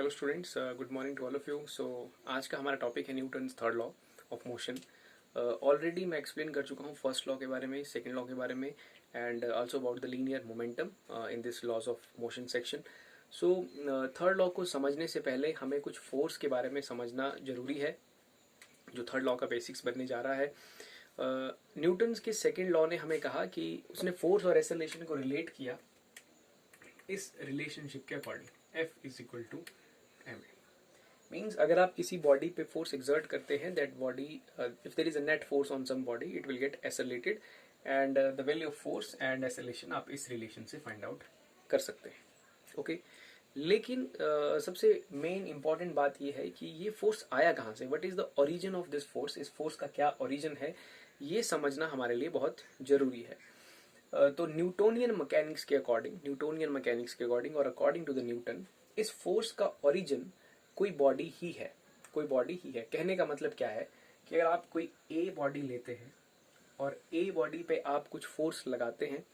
Hello students, good morning to all of you. So आज का हमारा टॉपिक है Newton's third law of motion. Already मैं explain कर चुका हूँ फर्स्ट लॉ के बारे में, सेकंड लॉ के बारे में, and also about the linear momentum in this laws of motion section. So third law को समझने से पहले हमें कुछ फोर्स के बारे में समझना जरूरी है, जो थर्ड लॉ का बेसिक्स बनने जा रहा है। न्यूटन्स के सेकेंड लॉ ने हमें कहा कि उसने फोर्स और एक्सेलरेशन को रिलेट किया इस रिलेशनशिप के according, F is equal to m a. Means अगर आप किसी बॉडी पे फोर्स एक्सर्ट करते हैं, that body, if there is a net force on some body, it will get accelerated, and the value of force and acceleration आप इस relation से find out कर सकते हैं। ओके लेकिन सबसे मेन इंपॉर्टेंट बात यह है कि ये फोर्स आया कहाँ से, what is the origin of this force, इस फोर्स का क्या ओरिजिन है, ये समझना हमारे लिए बहुत जरूरी है। तो न्यूटोनियन मैकेनिक्स के अकॉर्डिंग और अकॉर्डिंग टू द न्यूटन, इस फोर्स का ओरिजिन कोई बॉडी ही है, कोई बॉडी ही है। कहने का मतलब क्या है कि अगर आप कोई ए बॉडी लेते हैं और ए बॉडी पे आप कुछ फोर्स लगाते हैं,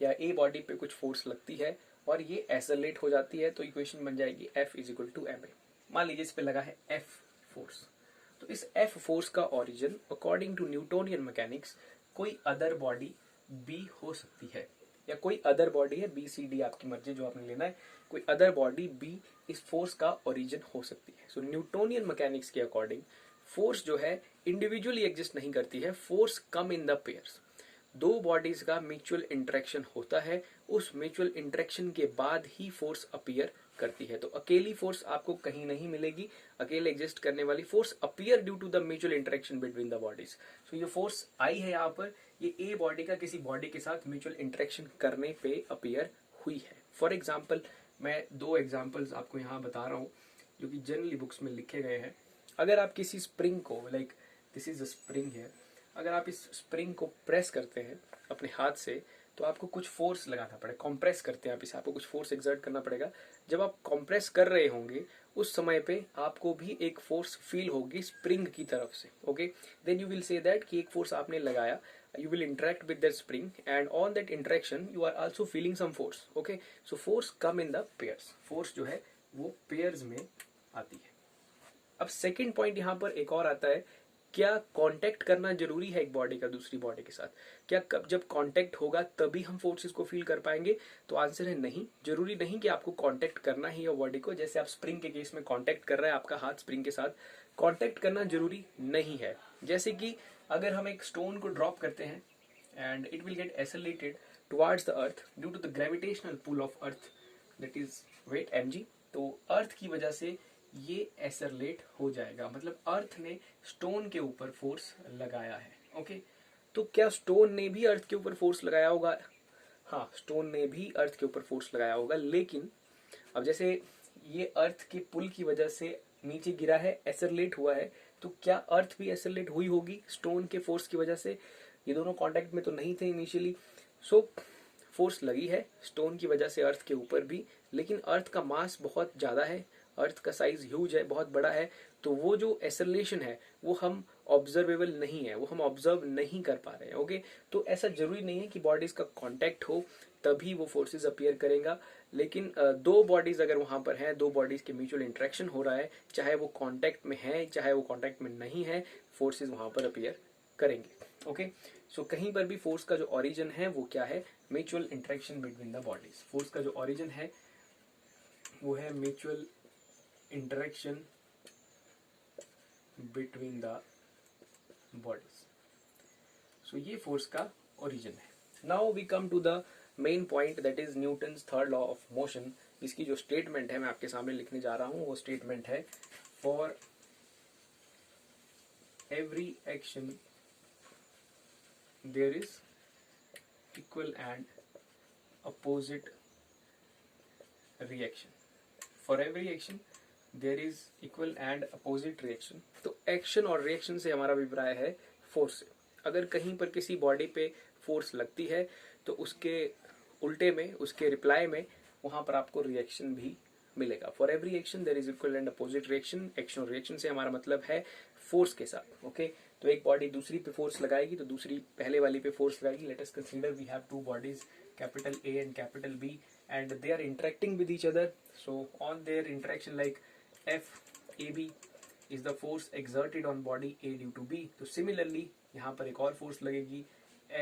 या ए बॉडी पे कुछ फोर्स लगती है और ये एक्सेलरेट हो जाती है, तो इक्वेशन बन जाएगी F is equal to m a. मान लीजिए इस पे लगा है F फोर्स, तो इस F फोर्स का origin according to Newtonian mechanics कोई अदर बॉडी B हो सकती है, या कोई अदर बॉडी है, B C D आपकी मर्जी जो आपने लेना है, कोई अदर बॉडी B इस फोर्स का ओरिजिन हो सकती है। सो न्यूटोनियन मैकेनिक्स के अकॉर्डिंग फोर्स जो है इंडिविजुअली एग्जिस्ट नहीं करती है, force come in the pairs. दो बॉडीज का म्यूचुअल इंटरेक्शन होता है, उस म्यूचुअल इंटरेक्शन के बाद ही फोर्स अपीयर करती है। तो अकेली फोर्स आपको कहीं नहीं मिलेगी, अकेले एग्जिस्ट करने वाली force appear due to the mutual interaction between the bodies. So ये फोर्स आई है यहाँ पर, ये ए बॉडी का किसी बॉडी के साथ म्यूचुअल इंटरेक्शन करने पे अपीयर हुई है। फॉर एग्जाम्पल, मैं दो एग्जाम्पल्स आपको यहाँ बता रहा हूँ जो कि जनरली बुक्स में लिखे गए हैं। अगर आप किसी स्प्रिंग को, like this is a spring है, अगर आप इस स्प्रिंग को प्रेस करते हैं अपने हाथ से, तो आपको कुछ फोर्स लगाना पड़ेगा, कॉम्प्रेस करते हैं आप इसे, आपको कुछ फोर्स एक्सर्ट करना पड़ेगा। जब आप कॉम्प्रेस कर रहे होंगे उस समय पे आपको भी एक फोर्स फील होगी स्प्रिंग की तरफ से। Okay, then you will say that कि एक फोर्स आपने लगाया, you will interact with that spring, and on that interaction you are also feeling some force. Okay, so force come in the pairs, force जो है वो pairs में आती है। अब सेकंड पॉइंट यहाँ पर एक और आता है, क्या कांटेक्ट करना जरूरी है एक बॉडी का दूसरी बॉडी के साथ? क्या जब कांटेक्ट होगा तभी हम फोर्सेस को फील कर पाएंगे? तो आंसर है नहीं, जरूरी नहीं कि आपको कांटेक्ट करना ही है बॉडी को। जैसे आप स्प्रिंग के केस में कांटेक्ट कर रहे हैं, आपका हाथ स्प्रिंग के साथ, कांटेक्ट करना जरूरी नहीं है। जैसे कि अगर हम एक स्टोन को ड्रॉप करते हैं and it will get accelerated towards the earth due to the gravitational pull of earth, that is weight mg, तो अर्थ की वजह से ये एक्सेलरेट हो जाएगा, मतलब अर्थ ने स्टोन के ऊपर फोर्स लगाया है। ओके, तो क्या स्टोन ने भी अर्थ के ऊपर फोर्स लगाया होगा? हाँ, स्टोन ने भी अर्थ के ऊपर फोर्स लगाया होगा, लेकिन अब जैसे ये अर्थ के पुल की वजह से नीचे गिरा है, एक्सेलरेट हुआ है, तो क्या अर्थ भी एक्सेलरेट हुई होगी स्टोन के फोर्स की वजह से? ये दोनों कांटेक्ट में तो नहीं थे इनिशियली। सो फोर्स लगी है स्टोन की वजह से अर्थ के ऊपर भी, लेकिन अर्थ का मास बहुत ज्यादा है, अर्थ का साइज ह्यूज है, बहुत बड़ा है, तो वो जो एक्सेलरेशन है वो हम ऑब्जर्वेबल नहीं है, वो हम ऑब्जर्व नहीं कर पा रहे हैं। ओके, तो ऐसा जरूरी नहीं है कि बॉडीज का कांटेक्ट हो तभी वो फोर्सेस अपीयर करेगा, लेकिन दो बॉडीज अगर वहां पर हैं, दो बॉडीज के म्यूचुअल इंटरेक्शन हो रहा है, चाहे वो कांटेक्ट में है चाहे वो कांटेक्ट में नहीं है, फोर्सेस वहां पर अपीयर करेंगे। ओके, सो कहीं पर भी फोर्स का जो ओरिजिन है वो क्या है? Mutual interaction between the bodies. Force का जो ओरिजिन है वो है mutual interaction between the bodies. So ये फोर्स का ओरिजिन है। Now we come to the main point, that is Newton's third law of motion. इसकी जो स्टेटमेंट है मैं आपके सामने लिखने जा रहा हूं, वो स्टेटमेंट है, for every action there is equal and opposite reaction. For every action there is equal and opposite reaction. तो एक्शन और रिएक्शन से हमारा अभिप्राय है फोर्स से। अगर कहीं पर किसी बॉडी पे फोर्स लगती है तो उसके उल्टे में, उसके रिप्लाई में वहां पर आपको रिएक्शन भी मिलेगा। For every action there is equal and opposite reaction. Action और रिएक्शन से हमारा मतलब है फोर्स के साथ। ओके, तो एक बॉडी दूसरी पे फोर्स लगाएगी तो दूसरी पहले वाली पे फोर्स लगाएगी। Let us consider we have two bodies, capital A and capital B, and they are interacting with each other. So on their interaction, like FAB is the force exerted on body A due to B. तो similarly यहाँ पर एक और force लगेगी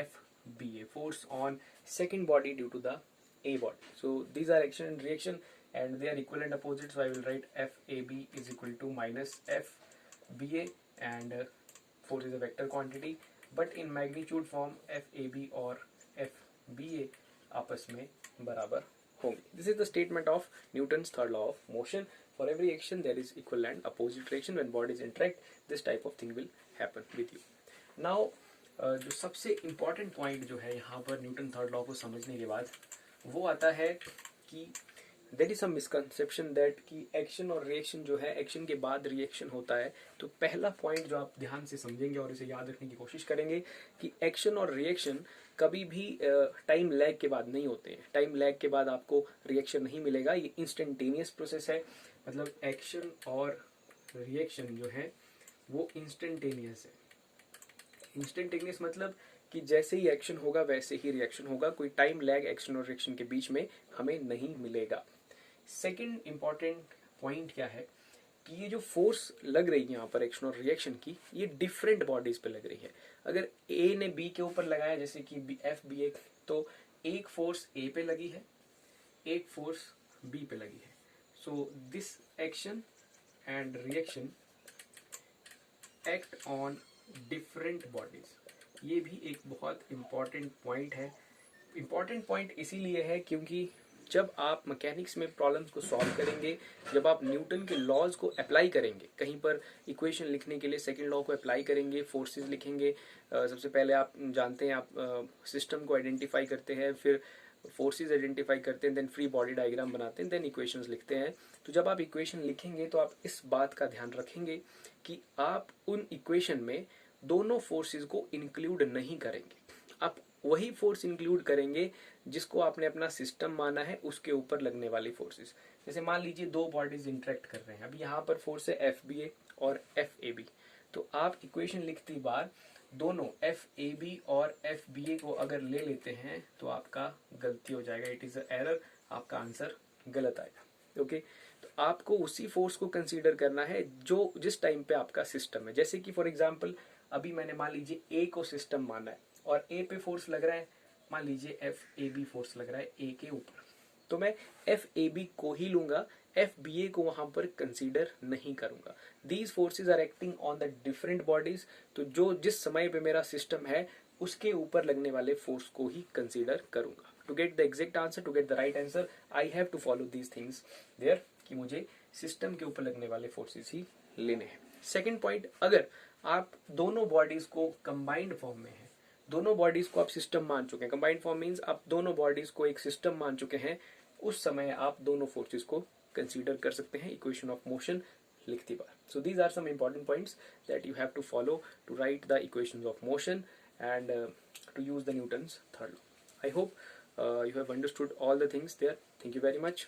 FBA, force on second body due to the A body. So these are action and reaction and they are equal and opposite. So I will write FAB is equal to minus FBA, and force is a vector quantity, but in magnitude form FAB और FBA आपस में बराबर होंगे. This is the statement of Newton's third law of motion. For every action there is equal and opposite reaction. When bodies interact, this type of thing will happen with you. Now जो सबसे important point जो है यहाँ पर Newton third law को समझने के बाद वो आता है कि there is some misconception that कि एक्शन और रिएक्शन जो है, एक्शन के बाद रिएक्शन होता है. तो पहला पॉइंट जो आप ध्यान से समझेंगे और इसे याद रखने की कोशिश करेंगे कि एक्शन और रिएक्शन कभी भी टाइम लैग के बाद नहीं होते हैं. टाइम लैग के बाद आपको रिएक्शन नहीं मिलेगा. ये इंस्टेंटेनियस प्रोसेस है. मतलब एक्शन और रिएक्शन जो है वो इंस्टेंटेनियस है. इंस्टेंटेनियस मतलब कि जैसे ही एक्शन होगा वैसे ही रिएक्शन होगा. कोई टाइम लैग एक्शन और रिएक्शन के बीच में हमें नहीं मिलेगा. सेकंड इंपॉर्टेंट पॉइंट क्या है कि ये जो फोर्स लग रही है यहाँ पर एक्शन और रिएक्शन की, ये डिफरेंट बॉडीज पे लग रही है. अगर ए ने बी के ऊपर लगाया जैसे कि FBA, तो एक फोर्स ए पे लगी है, एक फोर्स बी पे लगी है. So this action and reaction act on different bodies. ये भी एक बहुत इंपॉर्टेंट पॉइंट है. इंपॉर्टेंट पॉइंट इसीलिए है क्योंकि जब आप मैकेनिक्स में प्रॉब्लम्स को सॉल्व करेंगे, जब आप न्यूटन के लॉज को अप्लाई करेंगे, कहीं पर इक्वेशन लिखने के लिए सेकंड लॉ को अप्लाई करेंगे, फोर्सेस लिखेंगे. सबसे पहले आप जानते हैं, आप सिस्टम को आइडेंटिफाई करते हैं, फिर फोर्सेस आइडेंटिफाई करते हैं, देन फ्री बॉडी डायग्राम बनाते हैं, देन इक्वेशंस लिखते हैं. तो जब आप इक्वेशन लिखेंगे तो आप इस बात का ध्यान रखेंगे कि आप उन इक्वेशन में दोनों फोर्सेस को इंक्लूड नहीं करेंगे. आप वही फोर्स इंक्लूड करेंगे जिसको आपने अपना सिस्टम माना है, उसके ऊपर लगने वाली फोर्सेस. जैसे मान लीजिए दो बॉडीज इंटरेक्ट कर रहे हैं. अभी यहाँ पर फोर्स है FBA और FAB. तो आप इक्वेशन लिखती बार दोनों FAB और FBA को अगर ले लेते हैं तो आपका गलती हो जाएगा. It is a error. आपका आंसर गलत आएगा. ओके तो आपको उसी फोर्स को कंसीडर करना है जो जिस टाइम पे आपका सिस्टम है. जैसे कि फॉर एग्जांपल अभी मैंने मान लीजिए ए को सिस्टम माना है और ए पे फोर्स लग रहा है, मान लीजिए FAB फोर्स लग रहा है ए के ऊपर, तो मैं FAB को ही लूंगा, FBA को वहां पर कंसीडर नहीं करूंगा. These forces are acting on the different bodies. तो जो जिस समय पे मेरा सिस्टम है उसके ऊपर लगने वाले फोर्स को ही कंसीडर करूंगा. To get the exact answer, to get the right answer, I have to follow these things there कि मुझे सिस्टम के ऊपर लगने वाले फोर्सेस ही लेने हैं. सेकेंड पॉइंट, अगर आप दोनों बॉडीज को कंबाइंड फॉर्म में है, दोनों बॉडीज को आप सिस्टम मान चुके हैं, कंबाइंड फॉर्म मींस आप दोनों बॉडीज को एक सिस्टम मान चुके हैं, उस समय आप दोनों फोर्सेस को कंसीडर कर सकते हैं इक्वेशन ऑफ मोशन लिखती बार. So these are some important points that you have to follow to write the equations of motion and to use the Newton's third law. I hope you have understood all the things there. Thank you very much.